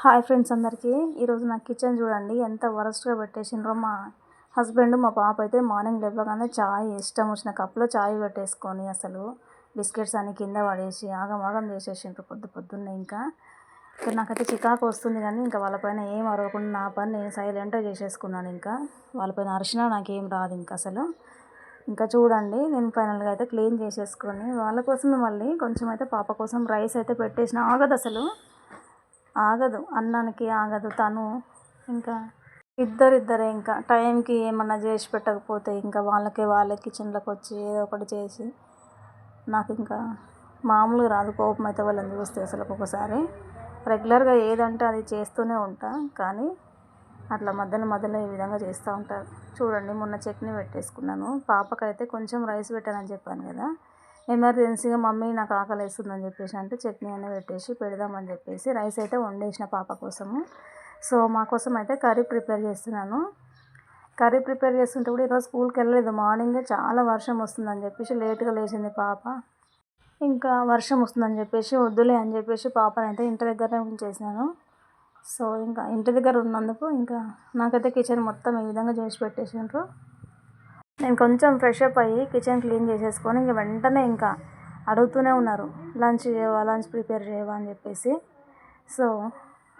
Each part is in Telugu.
హాయ్ ఫ్రెండ్స్ అందరికీ. ఈరోజు నా కిచెన్ చూడండి ఎంత వరస్ట్గా పెట్టేసిండ్రో. మా హస్బెండ్ మా పాప అయితే మార్నింగ్ లేవగానే చాయ్ ఇష్టం వచ్చిన కప్లో చాయ్ పెట్టేసుకొని అసలు బిస్కెట్స్ అన్ని కింద పడేసి ఆగమాగం చేసేసిండ్రు పొద్దున్నే. ఇంకా నాకైతే చికాకు వస్తుంది, కానీ ఇంకా వాళ్ళపైన ఏం అరవకుండా నా పని నేను సైలెంట్గా చేసేసుకున్నాను. ఇంకా వాళ్ళపైన అరిచినా నాకేం రాదు ఇంకా అసలు. ఇంకా చూడండి నేను ఫైనల్గా అయితే క్లీన్ చేసేసుకొని వాళ్ళ కోసమే మళ్ళీ కొంచెం అయితే పాప కోసం రైస్ అయితే పెట్టేసిన. ఆగదు అన్నానికి ఆగదు తను. ఇంకా ఇద్దరే ఇంకా టైంకి ఏమన్నా చేసి పెట్టకపోతే ఇంకా వాళ్ళే కిచెన్లోకి వచ్చి ఏదో ఒకటి చేసి నాకు ఇంకా మామూలుగా రాదు కోపం అయితే వాళ్ళని చూస్తే. అసలు ఒక్కొక్కసారి రెగ్యులర్గా ఏదంటే అది చేస్తూనే ఉంటా, కానీ అట్లా మధ్యలో ఈ విధంగా చేస్తూ ఉంటారు. చూడండి మొన్న చట్నీ పెట్టేసుకున్నాను. పాపకైతే కొంచెం రైస్ పెట్టానని చెప్పాను కదా, ఎమర్జెన్సీగా మమ్మీ నాకు ఆకలి వేస్తుందని చెప్పేసి అంటే చట్నీ అన్నీ పెట్టేసి పెడదామని చెప్పేసి రైస్ అయితే వండేసిన పాప కోసము. సో మా కోసం అయితే కర్రీ ప్రిపేర్ చేస్తున్నాను. కర్రీ ప్రిపేర్ చేస్తుంటే కూడా ఈరోజు స్కూల్కి వెళ్ళలేదు. మార్నింగే చాలా వర్షం వస్తుందని చెప్పేసి లేట్గా లేచింది పాప. ఇంకా వర్షం వస్తుందని చెప్పేసి వద్దులే అని చెప్పేసి పాపని అయితే ఇంటి దగ్గరనే ఉంచేసాను. సో ఇంకా ఇంటి దగ్గర ఉన్నందుకు ఇంకా నాకైతే కిచెన్ మొత్తం ఈ విధంగా చేసి పెట్టేసిండ్రు. నేను కొంచెం ఫ్రెష్ అప్ అయ్యి కిచెన్ క్లీన్ చేసేసుకొని ఇంక వెంటనే ఇంకా అడుగుతూనే ఉన్నారు లంచ్ ప్రిపేర్ చేయవా అని చెప్పేసి. సో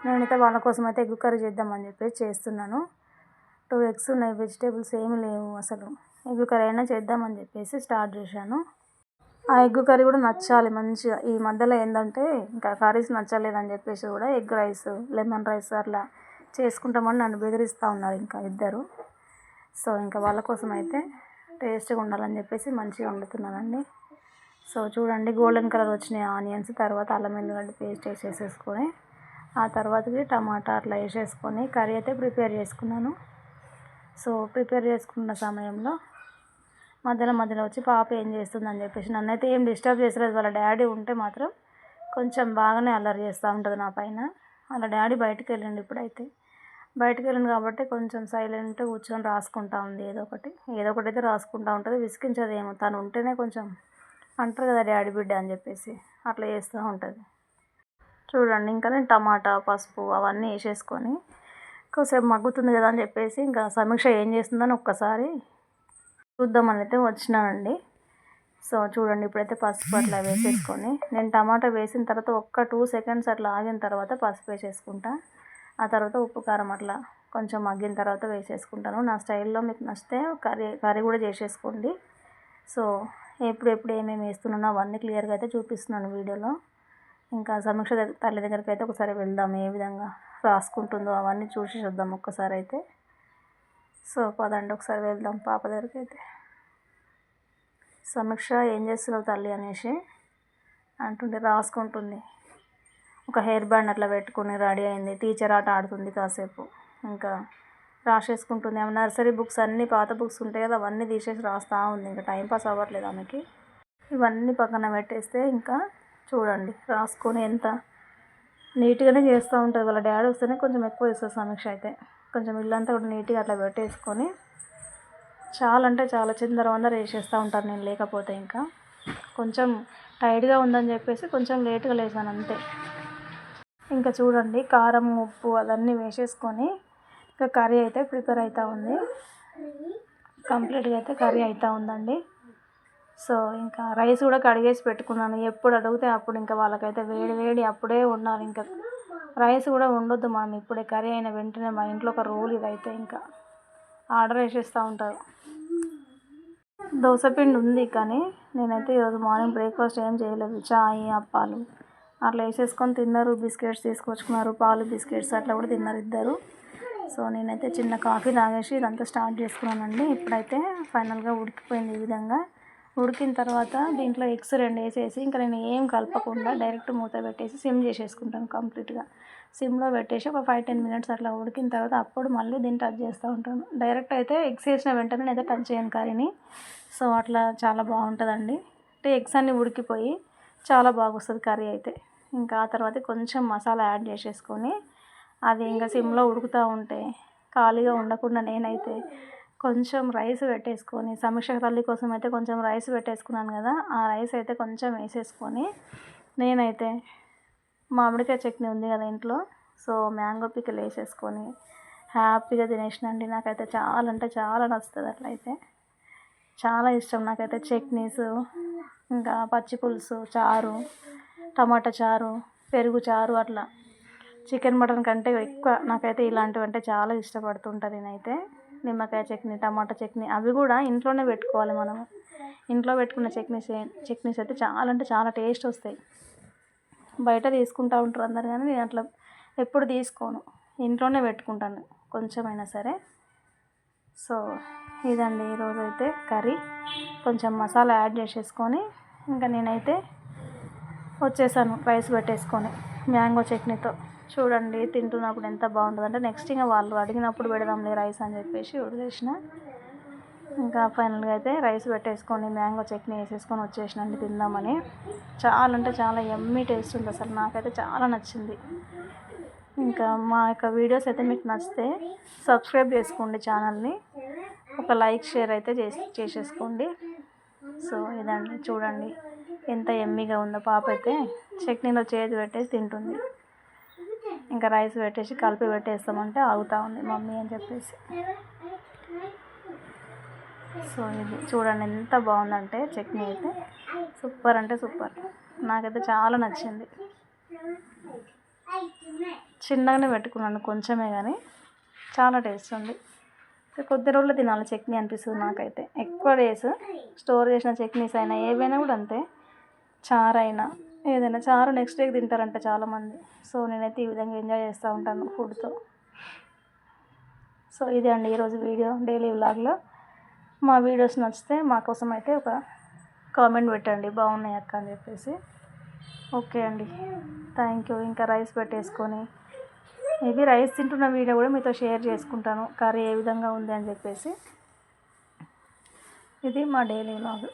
నేనైతే వాళ్ళ కోసం అయితే ఎగ్ కర్రీ చేద్దామని చెప్పేసి చేస్తున్నాను. 2 eggs ఉన్నాయి, వెజిటేబుల్స్ ఏమి లేవు అసలు. ఎగ్ కర్రీ అయినా చేద్దామని చెప్పేసి స్టార్ట్ చేశాను. ఆ ఎగ్ కర్రీ కూడా నచ్చాలి మంచిగా. ఈ మధ్యలో ఏంటంటే ఇంకా కర్రీస్ నచ్చలేదని చెప్పేసి కూడా ఎగ్ రైస్, లెమన్ రైస్ అట్లా చేసుకుంటామని నన్ను బెదిరిస్తూ ఉన్నారు ఇంకా ఇద్దరు. సో ఇంకా వాళ్ళ కోసం అయితే టేస్ట్గా ఉండాలని చెప్పేసి మంచిగా వండుతున్నానండి. సో చూడండి గోల్డెన్ కలర్ వచ్చినాయి ఆనియన్స్, తర్వాత అల్లం ఎల్లిగడ్డ పేస్ట్ వేసేసుకొని ఆ తర్వాతకి టమాటా అట్లా వేసేసుకొని కర్రీ అయితే ప్రిపేర్ చేసుకున్నాను. సో ప్రిపేర్ చేసుకున్న సమయంలో మధ్యలో వచ్చి పాప ఏం చేస్తుందని చెప్పేసి నన్నైతే ఏం డిస్టర్బ్ చేసలేదు. వాళ్ళ డాడీ ఉంటే మాత్రం కొంచెం బాగానే అల్లరి చేస్తూ ఉంటుంది నా పైన. వాళ్ళ డాడీ బయటకు వెళ్ళండి, ఇప్పుడైతే బయటకు వెళ్ళింది కాబట్టి కొంచెం సైలెంట్గా కూర్చొని రాసుకుంటా ఉంది. ఏదో ఒకటి అయితే రాసుకుంటూ ఉంటుంది, విసిగించదేమో. తను ఉంటేనే కొంచెం అంటారు కదా డాడీ బిడ్డ అని చెప్పేసి, అట్లా చేస్తూ ఉంటుంది. చూడండి ఇంకా నేను టమాటా, పసుపు అవన్నీ వేసేసుకొని కొంచెంసేపు మగ్గుతుంది కదా అని చెప్పేసి ఇంకా సమీక్ష ఏం చేస్తుందని ఒక్కసారి చూద్దామని అయితే వచ్చినానండి. సో చూడండి ఇప్పుడైతే పసుపు అట్లా వేసేసుకొని నేను టమాటా వేసిన తర్వాత 2 seconds అట్లా ఆగిన తర్వాత పసుపు వేసేసుకుంటా. ఆ తర్వాత ఉప్పు కారం అట్లా కొంచెం మగ్గిన తర్వాత వేసేసుకుంటాను. నా స్టైల్లో మీకు నచ్చితే కర్రీ కూడా చేసేసుకోండి. సో ఎప్పుడు ఏమేమి వేస్తున్నానో అవన్నీ క్లియర్గా అయితే చూపిస్తున్నాను వీడియోలో. ఇంకా సమీక్ష తల్లి దగ్గరికి అయితే ఒకసారి వెళ్దాం, ఏ విధంగా రాసుకుంటుందో అవన్నీ చూసి చూద్దాం ఒక్కసారి అయితే. సో పదండి ఒకసారి వెళ్దాం పాప దగ్గరికి అయితే. సమీక్ష ఏం చేస్తున్నావు తల్లి అనేసి అంటుంటే రాసుకుంటుంది. ఒక హెయిర్ బ్యాండ్ అట్లా పెట్టుకుని రెడీ అయింది. టీచర్ ఆట ఆడుతుంది కాసేపు, ఇంకా రాసేసుకుంటుంది. ఆమె నర్సరీ బుక్స్ అన్నీ పాత బుక్స్ ఉంటాయి కదా అవన్నీ తీసేసి రాస్తూ ఉంది. ఇంకా టైంపాస్ అవ్వట్లేదు ఆమెకి. ఇవన్నీ పక్కన పెట్టేస్తే ఇంకా చూడండి రాసుకొని ఎంత నీట్గానే చేస్తూ ఉంటుంది. వాళ్ళ డాడీ వస్తేనే కొంచెం ఎక్కువ చేస్తుంది సమీక్ష అయితే. కొంచెం ఇల్లంతా కూడా నీట్గా అట్లా పెట్టేసుకొని చాలా అంటే చాలా చిందరవందర వేసేస్తూ ఉంటారు నేను లేకపోతే. ఇంకా కొంచెం టైట్గా ఉందని చెప్పేసి కొంచెం లేట్గా లేసాను అంతే. ఇంకా చూడండి కారం, ఉప్పు అదన్నీ వేసేసుకొని ఇంకా కర్రీ అయితే ప్రిపేర్ అవుతూ ఉంది. కంప్లీట్గా అయితే కర్రీ అవుతూ ఉందండి. సో ఇంకా రైస్ కూడా కడిగేసి పెట్టుకున్నాను. ఎప్పుడు అడిగితే అప్పుడు ఇంకా వాళ్ళకైతే వేడి అప్పుడే ఉండాలి. ఇంకా రైస్ కూడా ఉండొద్దు మనం ఇప్పుడే, కర్రీ అయిన వెంటనే. మా ఇంట్లో ఒక రూల్ ఇదైతే. ఇంకా ఆర్డర్ వేసేస్తూ ఉంటారు. దోశపిండి ఉంది, కానీ నేనైతే ఈరోజు మార్నింగ్ బ్రేక్ఫాస్ట్ ఏం చేయలేదు. చాయ్, అప్పాలు అట్లా వేసేసుకొని తిన్నారు. బిస్కెట్స్ తీసుకొచ్చుకున్నారు, పాలు బిస్కెట్స్ అట్లా కూడా తిన్నారు ఇద్దరు. సో నేనైతే చిన్న కాఫీ తాగేసి ఇదంతా స్టార్ట్ చేసుకున్నానండి. ఇప్పుడైతే ఫైనల్గా ఉడికిపోయింది. ఈ విధంగా ఉడికిన తర్వాత దీంట్లో ఎగ్స్ 2 వేసేసి ఇంకా నేను ఏం కలపకుండా డైరెక్ట్ మూత పెట్టేసి సిమ్ చేసేసుకుంటాను. కంప్లీట్గా సిమ్లో పెట్టేసి ఒక 5-10 minutes అట్లా ఉడికిన తర్వాత అప్పుడు మళ్ళీ దీన్ని టచ్ చేస్తూ ఉంటాను. డైరెక్ట్ అయితే ఎగ్స్ వేసిన వెంటనే అయితే టచ్ చేయను కర్రీని. సో అట్లా చాలా బాగుంటుందండి. అంటే ఎగ్స్ అన్నీ ఉడికిపోయి చాలా బాగా వస్తుంది కర్రీ అయితే. ఇంకా ఆ తర్వాత కొంచెం మసాలా యాడ్ చేసేసుకొని అది ఇంకా సిమ్లో ఉడుకుతూ ఉంటే ఖాళీగా ఉండకుండా నేనైతే కొంచెం రైస్ పెట్టేసుకొని, సమీక్ష తల్లి కోసం అయితే కొంచెం రైస్ పెట్టేసుకున్నాను కదా, ఆ రైస్ అయితే కొంచెం వేసేసుకొని నేనైతే మామిడికాయ చట్నీ ఉంది కదా ఇంట్లో, సో మ్యాంగో పికిల్ వేసేసుకొని హ్యాపీగా తినేసినండి. నాకైతే చాలా అంటే చాలా నచ్చుతుంది అట్లయితే. చాలా ఇష్టం నాకైతే చట్నీస్, ఇంకా పచ్చి పులుసు, చారు, టమాటా చారు, పెరుగు చారు, అట్లా చికెన్ మటన్ కంటే ఎక్కువ నాకైతే ఇలాంటివి అంటే చాలా ఇష్టపడుతుంటాను నేనైతే. నిమ్మకాయ చట్నీ, టమాటా చట్నీ అవి కూడా ఇంట్లోనే పెట్టుకోవాలి మనము. ఇంట్లో పెట్టుకున్న చట్నీస్ అయితే చాలా అంటే చాలా టేస్ట్ వస్తాయి. బయట తీసుకుంటూ ఉంటారు అందరు, కానీ నేను అట్లా ఎప్పుడు తీసుకోను, ఇంట్లోనే పెట్టుకుంటాను కొంచెమైనా సరే. సో ఇదండి ఈరోజైతే కర్రీ. కొంచెం మసాలా యాడ్ చేసేసుకొని ఇంకా నేనైతే వచ్చేసాను రైస్ పెట్టేసుకొని మ్యాంగో చట్నీతో. చూడండి తింటున్నప్పుడు ఎంత బాగుంటుందంటే, నెక్స్ట్ ఇంకా వాళ్ళు అడిగినప్పుడు పెడదాంలే రైస్ అని చెప్పేసి వదిలేసిన. ఇంకా ఫైనల్గా అయితే రైస్ పెట్టేసుకొని మ్యాంగో చట్నీ వేసేసుకొని వచ్చేసినండి తిందామని. చాలా అంటే చాలా యమ్మీ టేస్ట్ ఉంది అసలు, నాకైతే చాలా నచ్చింది. ఇంకా మా యొక్క వీడియోస్ అయితే మీకు నచ్చితే సబ్స్క్రైబ్ చేసుకోండి ఛానల్ని, ఒక లైక్ షేర్ అయితే చేసేసుకోండి. సో ఇదండి చూడండి ఎంత యమ్మీగా ఉందో. పాప అయితే చట్నీలో చేతి పెట్టేసి తింటుంది. ఇంకా రైస్ పెట్టేసి కలిపి పెట్టేస్తామంటే ఆగుతూ ఉంది మమ్మీ అని చెప్పేసి. సో ఇది చూడండి ఎంత బాగుందంటే చట్నీ అయితే సూపర్ అంటే సూపర్. నాకైతే చాలా నచ్చింది. చిన్నగానే పెట్టుకున్నాను కొంచెమే, కానీ చాలా టేస్ట్ ఉంది. కొద్ది రోజులు తినాలి చట్నీ అనిపిస్తుంది నాకైతే. ఎక్కువ డేస్ స్టోర్ చేసిన చట్నీస్ అయినా ఏవైనా కూడా అంతే, చారు అయినా ఏదైనా చారు నెక్స్ట్ డేకి తింటారంట చాలామంది. సో నేనైతే ఈ విధంగా ఎంజాయ్ చేస్తూ ఉంటాను ఫుడ్తో. సో ఇదే అండి ఈరోజు వీడియో డైలీ వ్లాగ్లో. మా వీడియోస్ నచ్చితే మా కోసం అయితే ఒక కామెంట్ పెట్టండి బాగున్నాయి అక్క అని చెప్పేసి. ఓకే అండి, థ్యాంక్ యూ. ఇంకా రైస్ పెట్టేసుకొని మేబీ రైస్ తింటున్న వీడియో కూడా మీతో షేర్ చేసుకుంటాను, కర్రీ ఏ విధంగా ఉంది అని చెప్పేసి. ఇది మా డైలీ వ్లాగ్.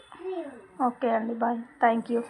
ఓకే అండి, బాయ్, థ్యాంక్ యూ.